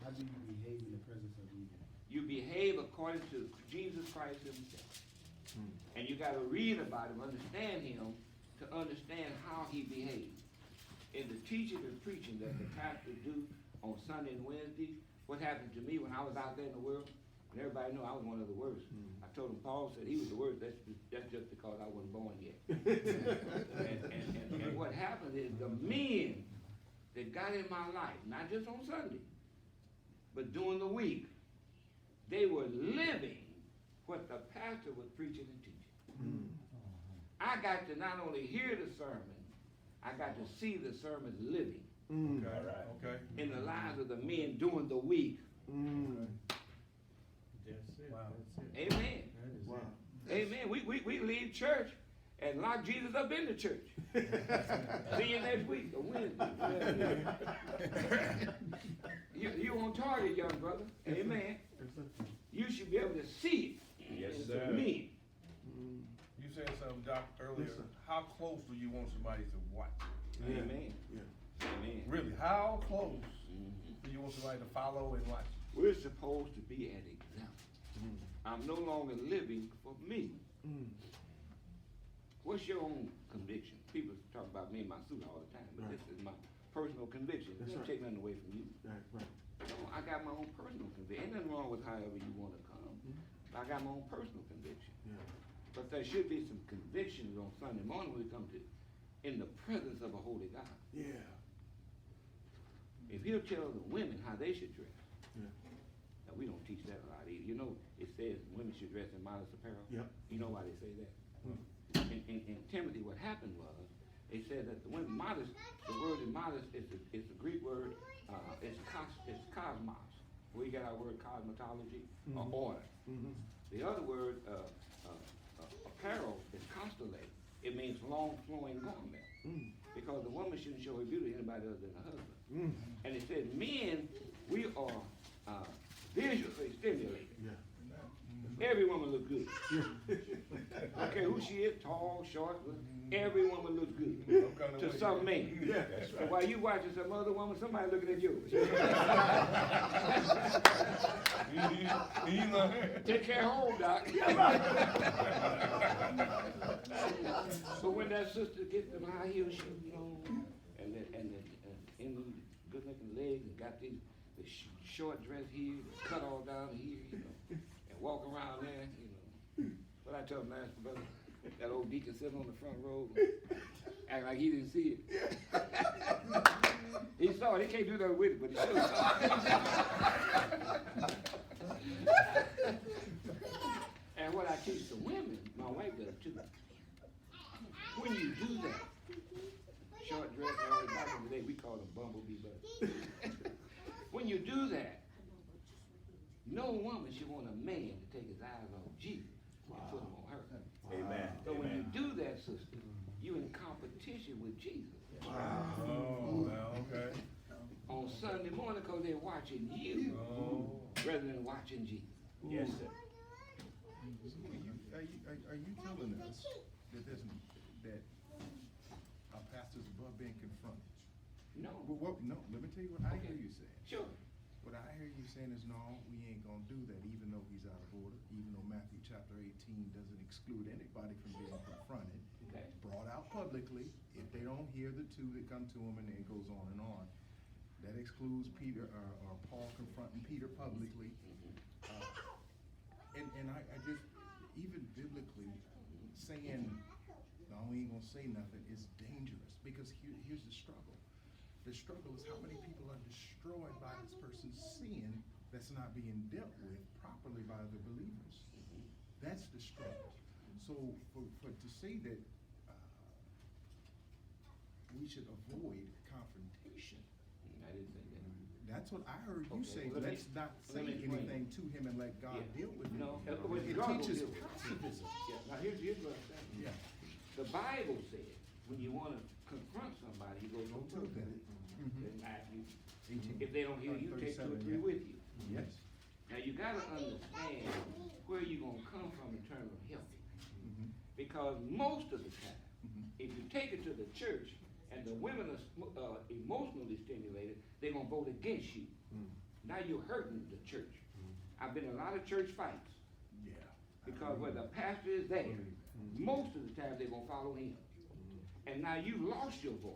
How do you behave in the presence of evil? You behave according to Jesus Christ himself. And you got to read about him, understand him, to understand how he behaves. In the teaching and preaching that the pastors do on Sunday and Wednesday, what happened to me when I was out there in the world, and everybody knew I was one of the worst. I told him Paul said he was the worst. That's just because I wasn't born yet. and what happened is the men that got in my life, not just on Sunday, but during the week, they were living what the pastor was preaching and teaching. I got to not only hear the sermon, I got to see the sermon living. Okay. In the lives of the men during the week. That's it. Wow. That's it. Amen. That is Wow. Amen. We leave church and lock Jesus up in the church. See you next week or Wednesday. You on target, young brother. Amen. You should be able to see it. Yes, It's sir. a me. You said something, Doc, earlier. Listen. How close do you want somebody to watch? Amen. Yeah. Amen. Really, how close Mhm. do you want somebody to follow and watch? We're supposed to be an example. I'm no longer living for me. What's your own conviction? People talk about me and my suit all the time, but Right. this is my personal conviction. That's Don't right. take nothing away from you. Right. No, I got my own personal conviction. Ain't nothing wrong with however you want to come. I got my own personal conviction. Yeah. But there should be some convictions on Sunday morning when we come to in the presence of a holy God. Yeah. If he'll tell the women how they should dress. Yeah. Now, we don't teach that a lot either. You know, it says women should dress in modest apparel. Yep. You know why they say that? In Timothy, what happened was, they said that the women modest, the word in modest is a Greek word, it's cosmos. We get our word cosmetology, or order. The other word, apparel, is constellate. It means long flowing garment. Because the woman shouldn't show her beauty to anybody other than her husband. And it said, men, we are visually stimulated. Yeah. Every woman looks good. Okay, who she is, tall, short, every woman looks good to some men. Yeah. And while you watching some other woman, somebody looking at you. Take care of home, Doc. So when that sister gets them high heel shoes on, and the good-looking legs, and got the short dress here, cut all down here, you know, and walk around there, you know. But I tell Master Brother, that old deacon sitting on the front row, act like he didn't see it. He saw it. He can't do that with it, but he should have saw it. And what I teach the women, my wife does too. When you do that, short dress, back in the day we called them bumblebee buttons. When you do that, no woman should want a man to take his eyes off Jesus and put them on her. Amen. So when you do that, sister, you're in competition with Jesus. Oh, well, okay. On Sunday morning, because they're watching you rather than watching Jesus. Yes, sir. Are you telling us that our pastors above being confronted? No. No, let me tell you what I hear you saying. Sure. What I hear you saying is, no, we ain't gonna do that, even though he's out of order, even though Matthew chapter 18 doesn't exclude anybody from being confronted, Okay. brought out publicly. If they don't hear the two that come to him, and it goes on and on. That excludes Peter or Paul confronting Peter publicly. And I just, even biblically, saying, no, we ain't gonna say nothing is dangerous, because here's the struggle. The struggle is how many people are destroyed by this person's sin that's not being dealt with properly by the believers. That's the struggle. So for to say that we should avoid confrontation, I didn't say that. that's what I heard you Okay, say. well, let me- Let's not say let me explain. anything to him and let God Yeah. deal with him. No, It God will teaches deal with it. pacifism. Yeah. Now here's what I'm saying. Yeah. The Bible says when you want to confront somebody, you go no further. In Matthew, if they don't hear you, take 2 or 3 with you. Yes. Now you got to understand where you're going to come from in terms of helping. Because most of the time, if you take it to the church and the women are emotionally stimulated, they're going to vote against you. Now you're hurting the church. I've been in a lot of church fights. Yeah. Because where the pastor is there, most of the time they're going to follow him. And now you've lost your voice.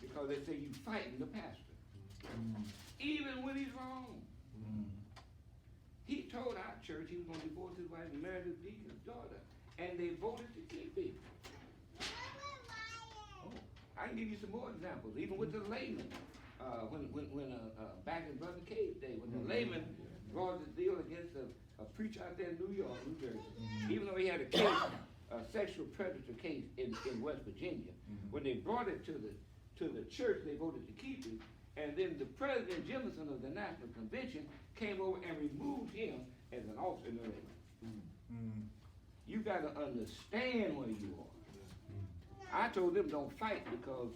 Because they say you fighting the pastor. Even when he's wrong. He told our church he was going to divorce his wife and marry the deacon's daughter. And they voted to keep him. I can give you some more examples. Even with the layman. When back in Brother Cave's day, when the layman brought the deal against a preacher out there in New York, New Jersey, even though he had a case, a sexual predator case in West Virginia, when they brought it to the church, they voted to keep it, and then the President Jemison of the National Convention came over and removed him as an officer in the layman. You got to understand where you are. I told them don't fight because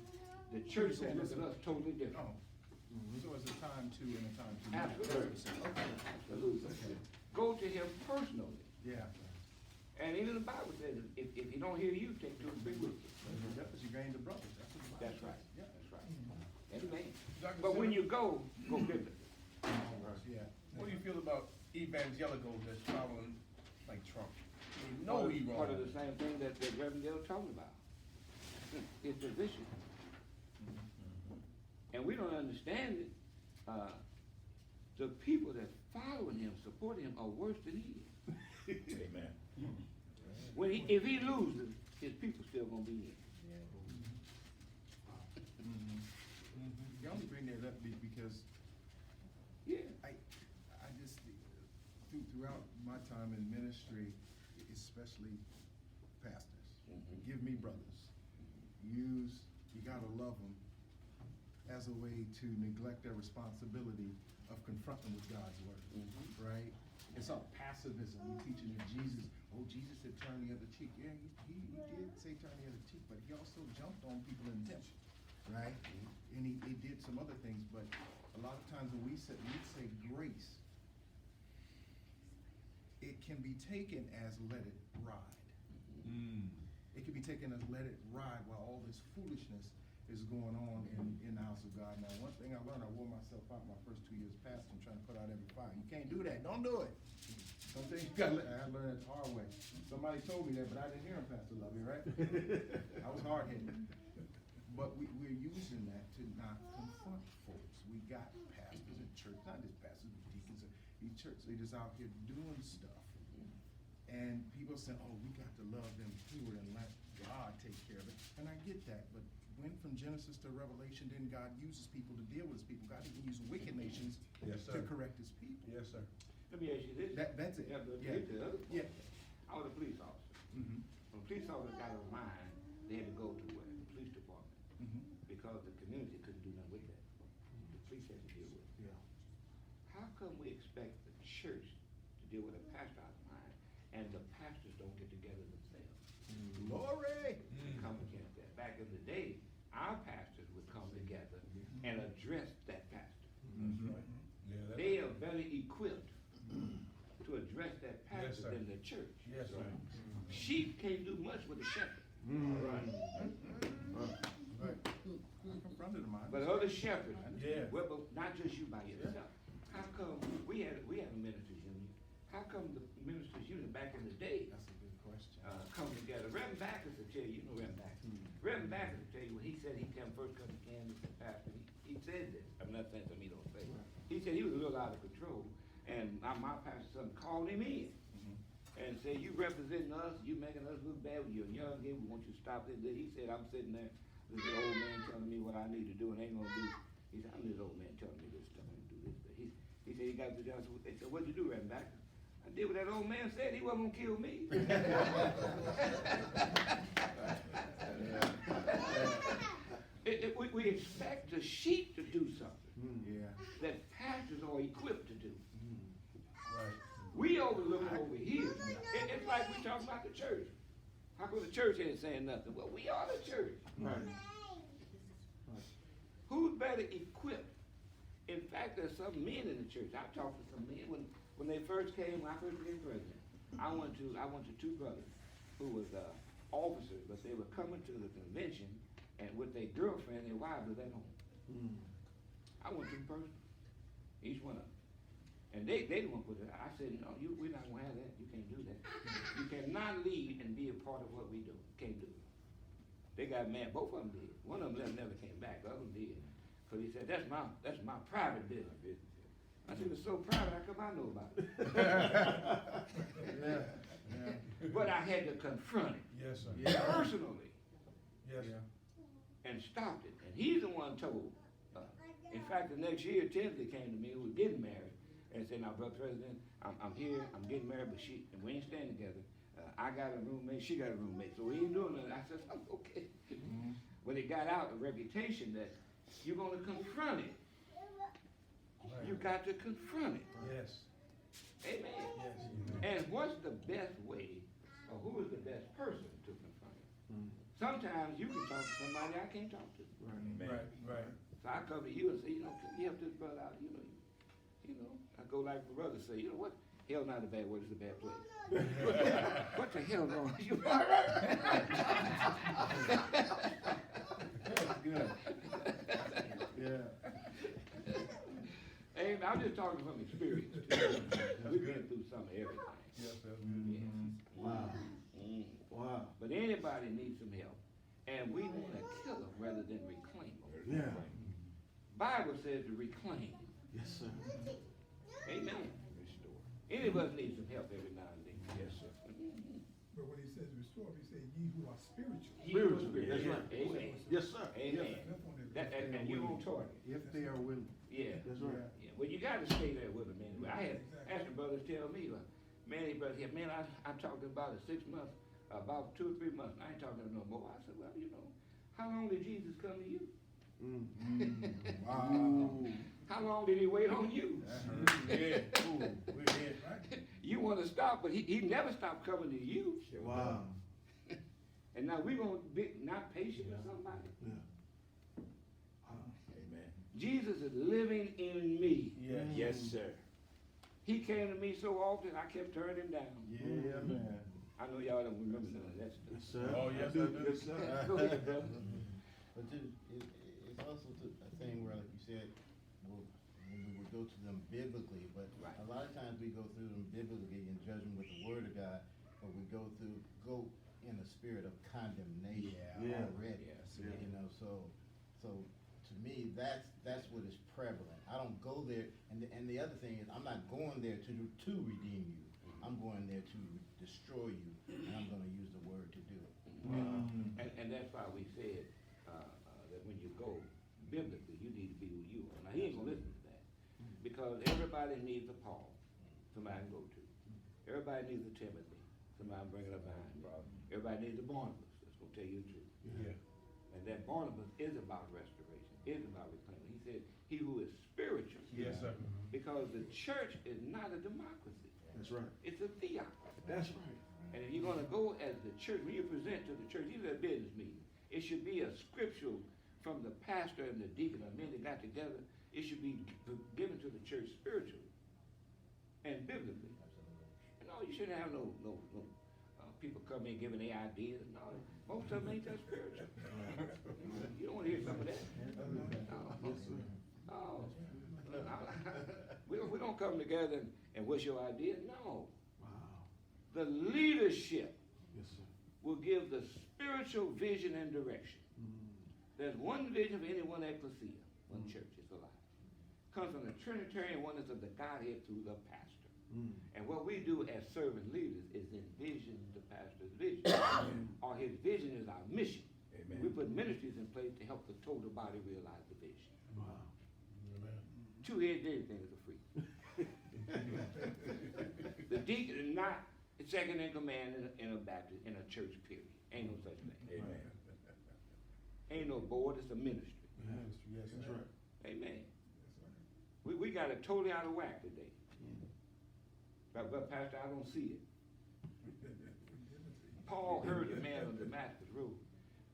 the church will look at us totally different. So it's a time to and a time to. Absolutely. Okay. Absolutely. Okay. Go to him personally. Yeah. And even the Bible says, if he don't hear you, take 2 or 3 with you. That's what you gain the brothers. That's what the Bible That's says. right. Yeah. That's right. Amen. Dr. But when Simmons, you go biblically. Yeah. what do you feel about evangelicals that's following like Trump? They know he wrong. Part of the same thing that Reverend Dale talking about. It's division. And we don't understand it. The people that following him, supporting him, are worse than he is. Amen. If he loses, his people still gonna be in. You only bring that up because Yeah. I just, throughout my time in ministry, especially pastors, give me brothers. You gotta love them as a way to neglect their responsibility of confronting with God's word, right? It's all passivism. We're teaching that Jesus said turn the other cheek. Yeah, he did say turn the other cheek, but he also jumped on people in temptation, right? And he did some other things, but a lot of times when we say grace, it can be taken as let it ride. It can be taken as let it ride while all this foolishness is going on in the house of God. Now, one thing I learned, I wore myself out my first 2 years pastoring, trying to put out every fire. You can't do that. Don't do it. Some things you gotta I learned it the hard way. Somebody told me that, but I didn't hear him, Pastor Lovey, right? I was hard-headed. But we're using that to not confront folks. We got pastors in church, not just pastors, but deacons in church. They just out here doing stuff. And people say, oh, we got to love them too and let God take care of it. And I get that, but when from Genesis to Revelation, then God uses people to deal with his people. God didn't use wicked nations to correct his people. Yes, sir. Let me ask you this. That's it. Yeah, but Yeah. here's the other part. Yeah. I was a police officer. When a police officer got a line, they had to go to where? The police department. Because the community couldn't do nothing with that. The police had to deal with it. Yeah. How come we expect the church to deal with a pastor out of line, and the pastors don't get together themselves? Glory. To come against that. Back in the day, our pastors would come together and address that pastor. That's right. Yeah, They are better equipped to address that pastor sir. than the church. Yes, sir. Sheep can't do much with a shepherd. Right. I confronted him. But other shepherds, Yeah. well, but not just you by yourself. How come we had a ministers union? How come the ministers union back in the day That's a good question. come together? Reverend Backus will tell you, you know Reverend Backus. Reverend Backus will tell you when he said he came first come to Kansas and pastor. He said this. I'm not saying something he don't say. He said he was a little out of control, and my pastor son called him in and said, "You representing us? You making us look bad? You're young here. We want you to stop this." He said, "I'm sitting there. This old man telling me what I need to do and ain't gonna do." He said, "I'm this old man telling me this stuff and do this." But he said he got to the house. They said, "What'd you do, Reverend Backus?" I did what that old man said. He wasn't gonna kill me. We expect the sheep to do something Yeah. that pastors are equipped to do. Right. We overlook it over here. It's like we talk about the church. How come the church ain't saying nothing? Well, we are the church. Right. Who's better equipped? In fact, there's some men in the church. I talked to some men when they first came. When I first became president, I went to 2 brothers who was officers, but they were coming to the convention, and with their girlfriend, their wives was at home. I went to them personally. Each one of them. And they didn't want to put it. I said, no, we're not going to have that. You can't do that. You cannot lead and be a part of what we do. Can't do it. They got mad. Both of them did. One of them never came back. The other one did. Because he said, that's my private business. I said, it's so private, how come I know about it? But I had to confront it. Yes, sir. Personally. Yes. And stopped it. And he's the one told. In fact, the next year, Timothy came to me, who was getting married, and said, now, Brother President, I'm here, I'm getting married, but and we ain't staying together. I got a roommate, she got a roommate, so we ain't doing nothing. I said, oh, okay. Mm-hmm. But it got out, a reputation that you're going to confront it. Right. You got to confront it. Yes. Amen. Yes. And what's the best way, or who is the best person to confront it? Mm-hmm. Sometimes you can talk to somebody I can't talk to. Right. So I come to you and say, can you help this brother out? I go like the brother say, you know what? Hell not a bad word, it's a bad place. What the hell wrong with you? That's good. Yeah. Hey, I'm just talking from experience. We've been through some of everything. Yes, sir. Mm-hmm. Wow. Mm. Wow. But anybody needs some help. And we want to kill them rather than reclaim them. Yeah. Bible says to reclaim. Yes, sir. Amen. Restore. Any of us need some help every now and then. Yes, sir. Mm-hmm. But when he says restore, he says ye who are spiritual. Spiritual. That's right. Amen. Yes, sir. Amen. And you on target. If they are willing. Yeah. That's right. Yeah. Well, you got to stay there with them anyway. I had Pastor brothers tell me, man, I talked about it 6 months, about 2 or 3 months. I ain't talking no more. I said, well, how long did Jesus come to you? Wow. How long did he wait on you? Yeah. You want to stop, but he never stopped coming to you. Wow. And now we're going to be not patient with somebody. Yeah. Amen. Jesus is living in me. Yes. Yes, sir. He came to me so often, I kept turning him down. Yeah, man. I know y'all don't remember none of that stuff. Yes, sir. Oh, yes, I do. Yes, sir. Go ahead, brother. But it's also a thing where, like you said, when we would go to them biblically, but Right. a lot of times we go through them biblically and judge them with the Word of God, but we go in a spirit of condemnation Yeah. already. Yes. So to me, that's what is prevalent. I don't go there, and the other thing is, I'm not going there to redeem you. I'm going there to destroy you, and I'm going to use the Word to do it. And that's why we said that when you go biblically, you need to be who you are. Now, he ain't going to listen to that because everybody needs a Paul, somebody to go to. Everybody needs a Timothy, somebody bring it up behind you. Everybody needs a Barnabas, that's going to tell you the truth. Yeah. And that Barnabas is about restoration, is about reclaiming. He said, he who is spiritual. Yes, sir. Because the church is not a democracy. That's right. It's a theocracy. That's right. And if you're going to go as the church, when you present to the church, even at a business meeting, it should be a scriptural from the pastor and the deacon, or men that got together. It should be given to the church spiritually and biblically. And no, you shouldn't have no people come in giving their ideas. No, most of them ain't that spiritual. You don't want to hear some of that. No. We don't come together and what's your idea? No. Wow. The leadership Yes, sir. will give the spiritual vision and direction. There's one vision for any one ecclesia, one church, it's a lie. Comes from the Trinitarian oneness of the Godhead through the pastor. And what we do as servant leaders is envision the pastor's vision. Or his vision is our mission. Amen. We put ministries in place to help the total body realize the vision. Wow. Two heads, everything is a free. The deacon is not second in command in a Baptist, in a church, period. Ain't no such thing. Amen. Ain't no board, it's a ministry. Ministry, yes, That's sir. right. Amen. We got it totally out of whack today. But Pastor, I don't see it. Paul heard the man on Damascus Road.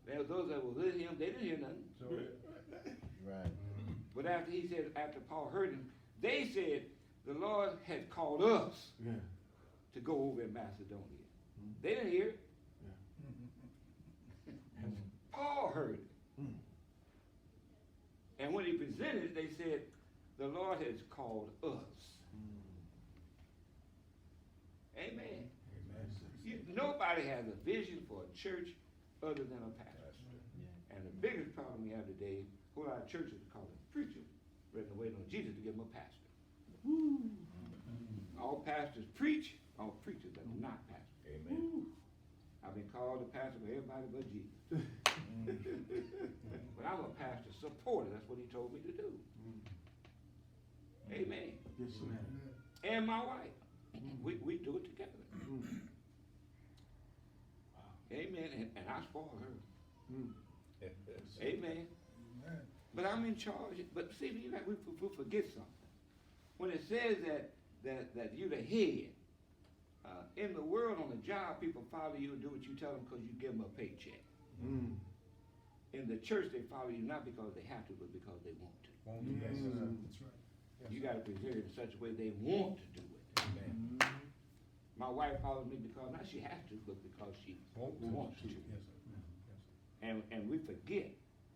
There were those that were with him, they didn't hear nothing. So, Right. But after Paul heard him, they said, the Lord had called us to go over in Macedonia. They didn't hear it. Paul heard it. And when he presented it, they said, The Lord has called us. Amen. Nobody has a vision for a church other than a pastor. And the biggest problem we have today, a whole lot of churches call them preachers, rather than waiting on Jesus to give them a pastor. All pastors preach, all preachers are not pastors. Amen. I've been called a pastor for everybody but Jesus. But I'm a pastor supporter. That's what he told me to do. Amen. Yes, sir. And my wife. We do it together. Amen. And I spoil her. Amen. But I'm in charge. But see, we forget something. When it says that you're the head, in the world, on the job, people follow you and do what you tell them because you give them a paycheck. In the church, they follow you not because they have to, but because they want to. Yes, sir. That's right. You got to present it in such a way they want to do it. Amen. My wife follows me because not she has to, but because she wants to. Yes, sir. And we forget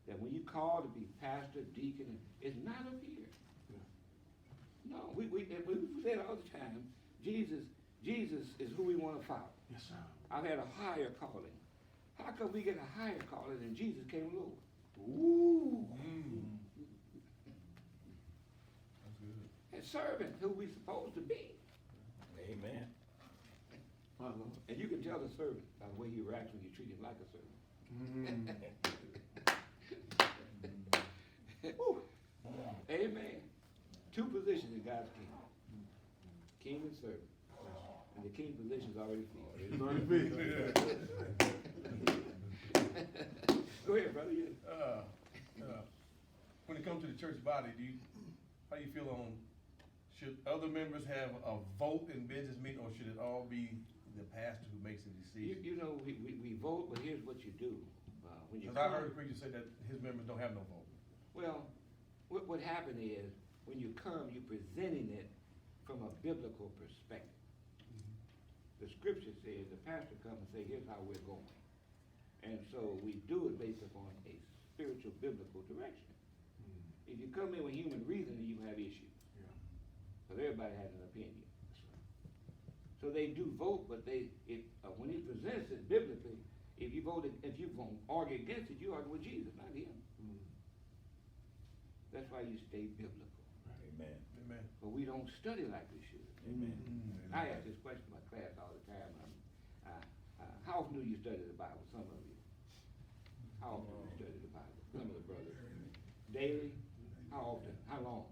that when you call to be pastor, deacon, it's not up here. No, we say it all the time. Jesus is who we want to follow. Yes, sir. I've had a higher calling. How come we get a higher calling and Jesus came lower? Ooh. That's good. And servant, who we supposed to be. Amen. And you can tell the servant by the way he reacts when you treat him like a servant. Amen. Two positions in God's kingdom. King and servant. And the king position is already filled. Go ahead, brother. When it comes to the church body, how do you feel on, should other members have a vote in business meeting, or should it all be the pastor who makes the decision? You know, we vote, but here's what you do. When you Because I heard a preacher say that his members don't have no vote. Well, what happened is, when you come, you're presenting it from a biblical perspective. The scripture says, the pastor comes and say, here's how we're going. And so we do it based upon a spiritual biblical direction. If you come in with human reasoning, you have issues. Because everybody has an opinion. So they do vote, but when he presents it biblically, if you argue against it, you argue with Jesus, not him. That's why you stay biblical. Amen. Amen. But we don't study like we should. Amen. I ask this question in my class all the time. How often do you study the Bible? Some of you. How often do you study the Bible? Some of the brothers. Daily? How often? How long?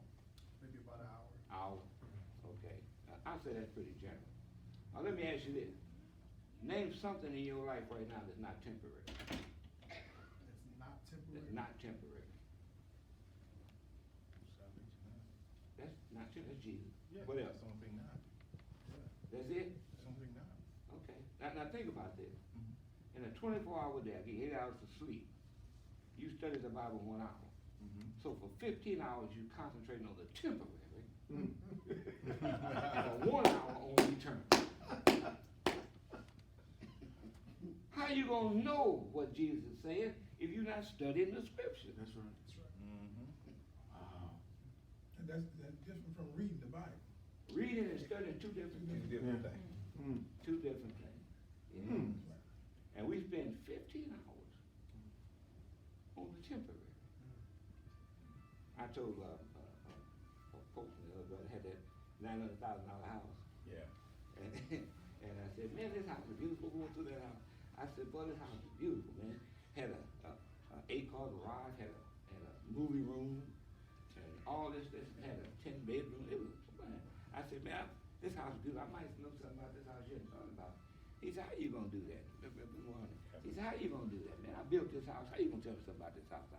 Maybe about an hour. Hour. Okay. I say that's pretty general. Now let me ask you this. Name something in your life right now that's not temporary. It's not temporary. That's not temporary. That's not temporary. That's Jesus. Yeah, What else? something not. That's it? Something not. Okay. Now think about this. In a 24-hour day, I get 8 hours of sleep. You study the Bible 1 hour. So for 15 hours, you concentrating on the temporary. And for 1 hour on the eternal. How you gonna know what Jesus is saying if you're not studying the scripture? That's right. That's right. Wow. And that's different from reading the Bible. Reading and studying two different things. Different thing. Two different things. Yeah. And we spend 15 hours on the temporary. I told folks the other brother had that $900,000 house. Yeah. And I said, man, this house is beautiful. Going through that house. I said, boy, this house is beautiful, man. Had a 8-car garage, had a movie room, and all this. Had a 10-bedroom. It was, man. I said, man, this house is beautiful. I might know something about this house you're talking about. He said, how you gonna do that? He said, how you gonna do that, man? I built this house. How you gonna tell me something about this house?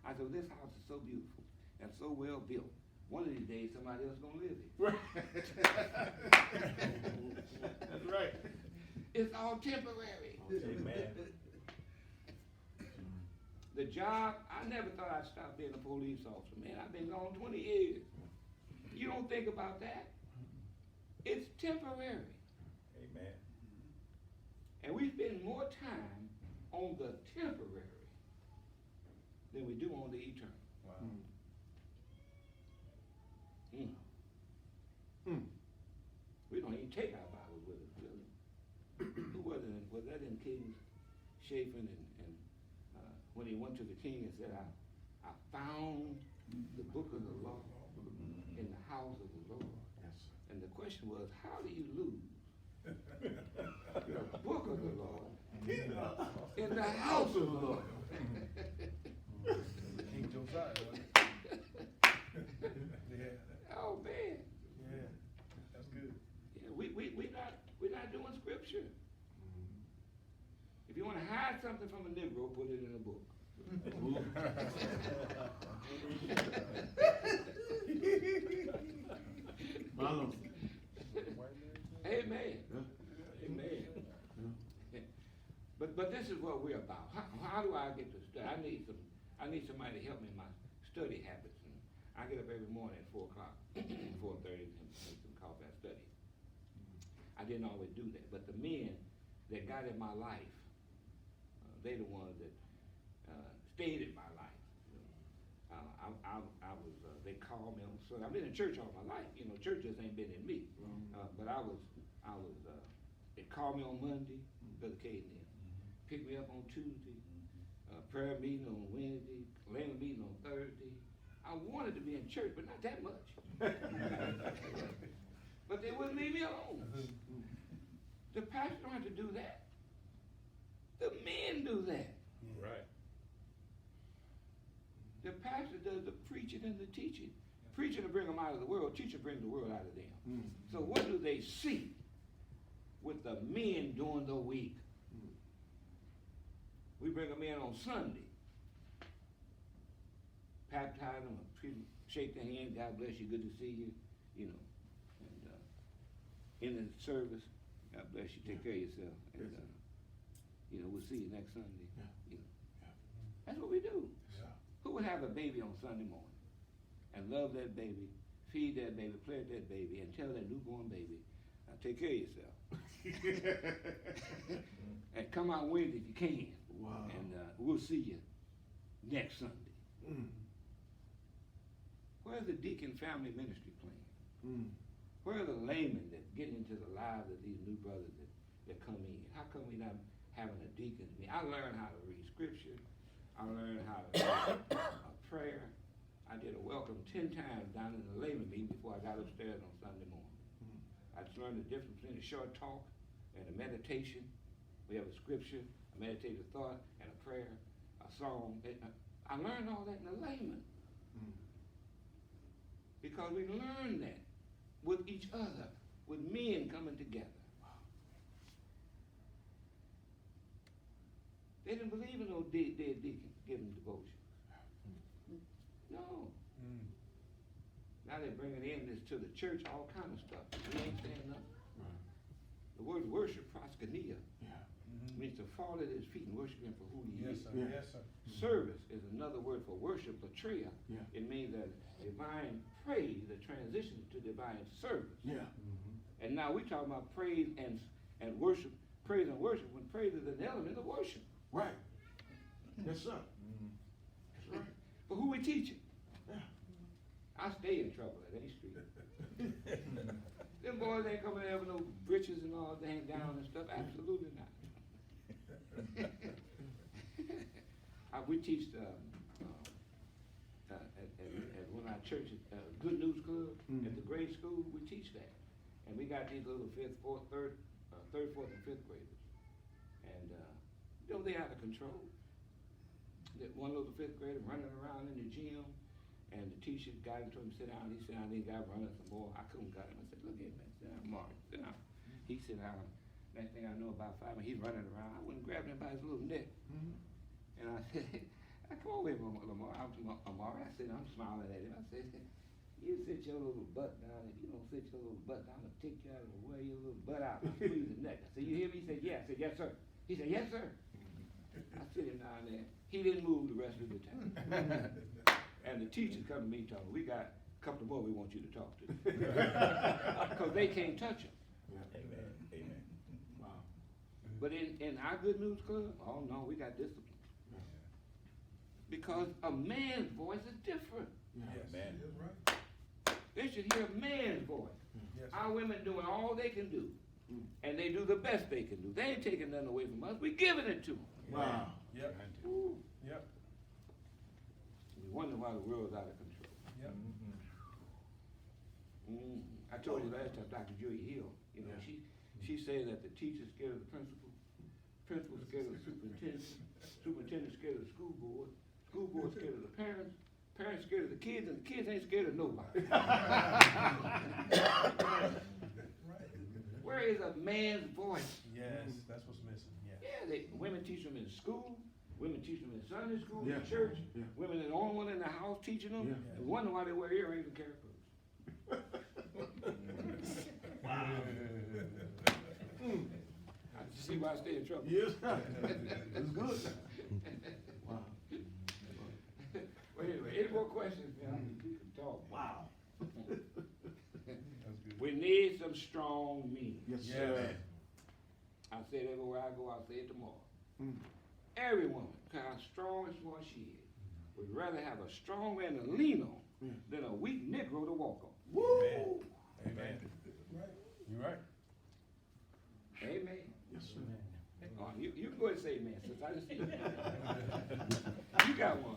I said, well, this house is so beautiful and so well built. One of these days, somebody else gonna live here. That's right. It's all temporary. Amen. The job, I never thought I'd stop being a police officer, man. I've been gone 20 years. You don't think about that. It's temporary. Amen. And we spend more time on the temporary than we do on the eternal. Wow. take our Bible with us, really. Who was it? Was that in Kings Shaphan and when he went to the king and said, I found the book of the law in the house of the Lord. Yes, sir. And the question was, how do you lose the book of the Lord in the house of the Lord? King Josiah, wasn't it? Yeah, Oh man, yeah, that's good. yeah, we're not doing scripture. If you want to hide something from a Negro, put it in a book. Amen. Amen. But this is what we're about. How do I get to study? I need somebody to help me in my study habits. And I get up every morning at 4 o'clock, 4:30, and make some coffee and study. I didn't always do that, but the men that got in my life, they the ones that stayed in my life. I was, they called me on Sunday. I've been in church all my life. You know, church just ain't been in me. But I was, they called me on Monday, Brother Caden did. Picked me up on Tuesday, prayer meeting on Wednesday, land meeting on Thursday. I wanted to be in church, but not that much. But they wouldn't leave me alone. The pastor don't have to do that. The men do that. Right. The pastor does the preaching and the teaching. Preaching to bring them out of the world, teaching to bring the world out of them. So what do they see with the men during the week? We bring them in on Sunday. Baptize them, shake their hand, God bless you, good to see you, you know. And in the service, God bless you, take care of yourself. And, you know, we'll see you next Sunday. Yeah. You know. That's what we do. Yeah. Who would have a baby on Sunday morning and love that baby, feed that baby, play with that baby, and tell that newborn baby, take care of yourself. And come out Wednesday if you can. Wow. And we'll see you next Sunday. Where's the Deacon Family Ministry plan? Where are the laymen that get into the lives of these new brothers that come in? How come we not having a deacon? I learned how to read scripture. I learned how to read a prayer. I did a welcome 10 times down in the layman meeting before I got upstairs on Sunday morning. I just learned the difference between a short talk and a meditation. We have a scripture, a meditative thought, and a prayer, a song. I learned all that in the layman. Because we learned that with each other, with men coming together. They didn't believe in no dead deacons giving devotion. No. Now they're bringing in this to the church, all kind of stuff. We ain't saying nothing. The word worship, proskuneo, means to fall at his feet and worship him for who he Yes, is. sir, yes, sir. Service is another word for worship, latria. Yeah. It means that divine praise, the transition to divine service. Yeah. And now we're talking about praise and worship, praise and worship, when praise is an element of worship. Right. Yes, sir. That's right. But who we teaching? Yeah. I stay in trouble at A Street. Them boys ain't coming there with no britches and all that hang down and stuff. Absolutely not. We teach at one of our churches, Good News Club, at the grade school, we teach that. And we got these little third, fourth, and fifth graders. And, you know, they out of control. That one little fifth grader running around in the gym, and the teacher got him, told him to sit down. He sat down, he got running some more. I couldn't got him. I said, look here, man, sit down, Mark, sit down. He sit down. Next thing I know, about 5 minutes, he's running around. I went and grabbed him by his little neck. And I said, come on with me, Lamar. I said, I'm smiling at him. I said, you sit your little butt down. If you don't sit your little butt down, I'm going to take you out and wear your little butt out and squeeze the neck. I said, you hear me? He said, yeah. I said, yes, sir. He said, yes, sir. I sit him down there. He didn't move the rest of the time. And the teachers come to me and told me, we got a couple more we want you to talk to. Because they can't touch him. Amen. Amen. Wow. But in our Good News Club, oh no, we got discipline. Because a man's voice is different. Yes. Amen. That's right. They should hear a man's voice. Yes, sir. Our women doing all they can do, and they do the best they can do. They ain't taking nothing away from us. We giving it to them. Wow. Yep, Ooh. yep, We wonder why the world's out of control. yep. I told you last time, Dr. Julia Hill, you know, she said that the teacher's scared of the principal scared of the superintendent scared of the school board scared of the parents scared of the kids, and the kids ain't scared of nobody. Where is a man's voice? Yes, that's what's missing, yeah. Yeah, women teach them in school, women teach them in Sunday school, Yeah. in church, Yeah. women are the only one in the house teaching them, Yeah. and wonder why they wear earrings and carry purse. I see why I stay in trouble. Yes, it's good. Wow. Well, anyway, any more questions? Yeah, we can talk. Wow. That's good. We need some strong men. Yes, Yeah. sir. I say it everywhere I go, I'll say it tomorrow. Mm. Every woman, how strong and smart she is, would rather have a strong man to lean on than a weak Negro to walk on. Woo! Amen. You're right. Amen. Yes, sir. Oh, you can go ahead and say amen, since I just see you. You got one.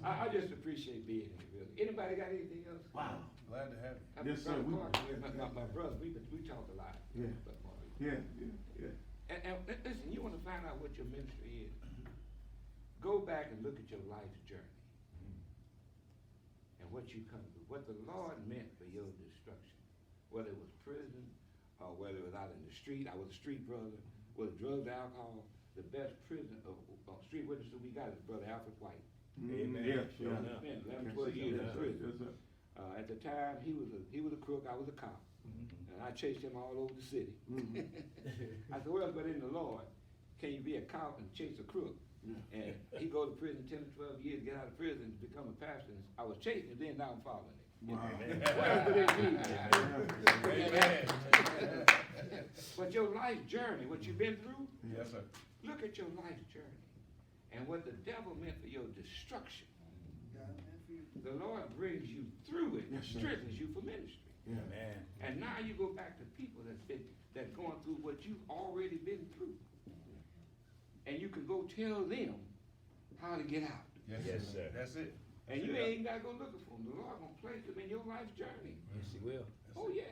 I just appreciate being here, really. Anybody got anything else? Wow. Glad to have you. Yes, sir. My brothers, we talk a lot. Yeah. Yeah, yeah, yeah. And listen, you want to find out what your ministry is? Go back and look at your life's journey and what you come through, what the Lord meant for your destruction, whether it was prison or whether it was out in the street. I was a street brother, whether drugs, alcohol. The best prison of street witnesses we got is Brother Alfred White. Amen. Yeah, Sure yeah. enough. Spent 11, 12 years in prison. Yes, sir. At the time, he was a crook, I was a cop. And I chased him all over the city. I said, well, but in the Lord, can you be a cop and chase a crook? And he go to prison 10 or 12 years, get out of prison, become a pastor. And I was chasing him, then now I'm following him. Wow. What else would it be? Amen. But your life journey, what you've been through, Yes, sir. look at your life journey and what the devil meant for your destruction. The Lord brings you through it and Yes, sir. strengthens you for ministry. Yeah. Amen. And now you go back to people that's going through what you've already been through. And you can go tell them how to get out. Yes, sir. That's it. And you ain't got to go looking for them. The Lord gonna place them in your life's journey. Yes, he will. Oh yeah.